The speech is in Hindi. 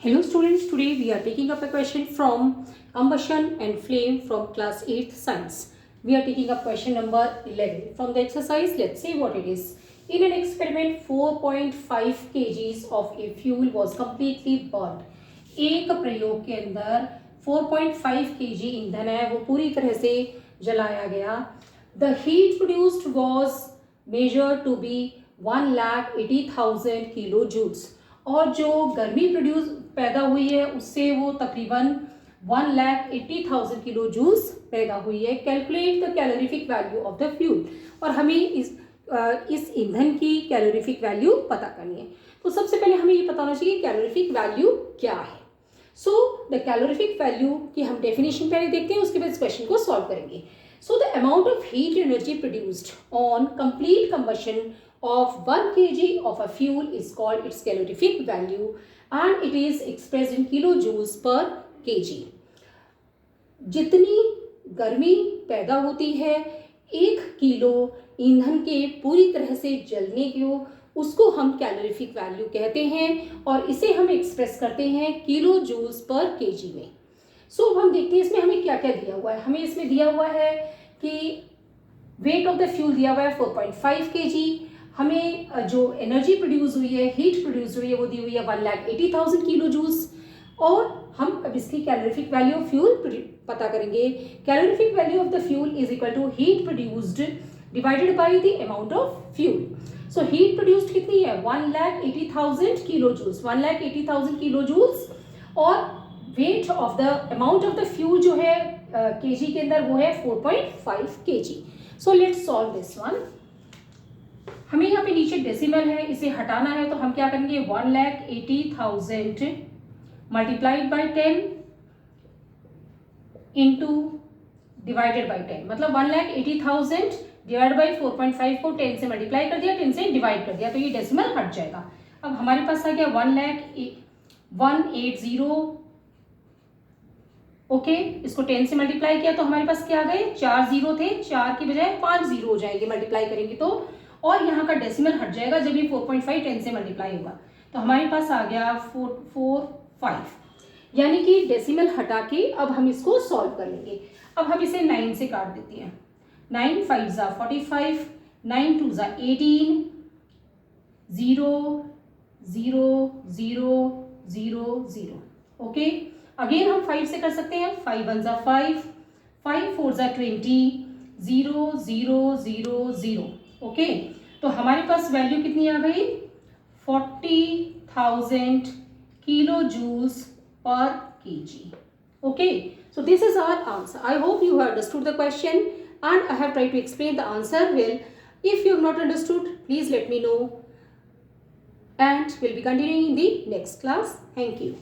Hello students, today we are taking up a question from combustion and flame from class 8th science. We are taking up question number 11 from the exercise. Let's see what it is. In an experiment 4.5 kgs of a fuel was completely burnt. एक प्रयोग के अंदर 4.5 kg ईंधन है वो पूरी तरह से जलाया गया. The heat produced was measured to be 1,80,000 kilojoules. और जो गर्मी पैदा हुई है उससे वो तकरीबन 1,80,000 किलो जूल्स पैदा हुई है. Calculate the calorific value of the fuel. और हमें इस ईंधन की कैलोरीफिक वैल्यू पता करनी है. तो सबसे पहले हमें ये पता होना चाहिए कैलोरीफिक वैल्यू क्या है. सो द कैलोरीफिक वैल्यू की हम डेफिनेशन पहले देखते हैं, उसके बाद इस क्वेश्चन को सॉल्व करेंगे. So the amount of heat energy produced on complete combustion of 1 kg of a fuel is called its calorific value and it is expressed in kilojoules per kg. जितनी गर्मी पैदा होती है 1 किलो ईंधन के पूरी तरह से जलने को उसको हम कैलोरीफिक वैल्यू कहते हैं और इसे हम एक्सप्रेस करते हैं किलो जूल्स पर केजी में. सो हम देखते हैं इसमें हमें क्या क्या दिया हुआ है. हमें इसमें दिया हुआ है कि वेट ऑफ द फ्यूल दिया हुआ है 4.5 kg. हमें जो एनर्जी प्रोड्यूस हुई है, हीट प्रोड्यूस हुई है, वो दी हुई है 1,80,000 किलो जूल्स. और हम अब इसकी कैलोरीफिक वैल्यू ऑफ फ्यूल पता करेंगे. Calorific value of the fuel is equal to heat produced divided by the amount of fuel. So heat produced कितनी है 1,80,000 किलो जूल्स, 1,80,000 किलो जूल्स. और weight of the amount of the fuel जो है केजी के अंदर वो है 4.5 kg. So let's solve this one. हमें यहाँ पे नीचे डेसिमल है, इसे हटाना है तो हम क्या करेंगे 1,80,000 multiplied by 10 into divided by 10. मतलब 1,80,000 डिवाइड बाई 4.5 को 10 से मल्टीप्लाई कर दिया, 10 से डिवाइड कर दिया तो ये डेसिमल हट जाएगा. अब हमारे पास आ गया 1,80,000. ओके, इसको 10 से मल्टीप्लाई किया तो हमारे पास क्या आ गए 4 जीरो थे, 4 की बजाय 5 जीरो हो जाएंगे मल्टीप्लाई करेंगे तो. और यहाँ का डेसिमल हट जाएगा जब ये 4.5 10 से मल्टीप्लाई होगा तो हमारे पास आ गया 445. यानी कि डेसिमल हटा के अब हम इसको सॉल्व कर लेंगे. अब हम इसे 9 से काट देते हैं. 9 5 ज़ा 45, 9 2 ज़ा 18, 0 0 0 0 0. ओके, अगेन हम 5 से कर सकते हैं. 5 1 ज़ा 5, 5 4 ज़ा 20, 0 0 0 0. ओके, तो हमारे पास वैल्यू कितनी आ गई 40,000 किलो जूल्स पर KG. Okay, so this is our answer. I hope you have understood the question and I have tried to explain the answer well. If you have not understood, please let me know and we'll be continuing in the next class. Thank you.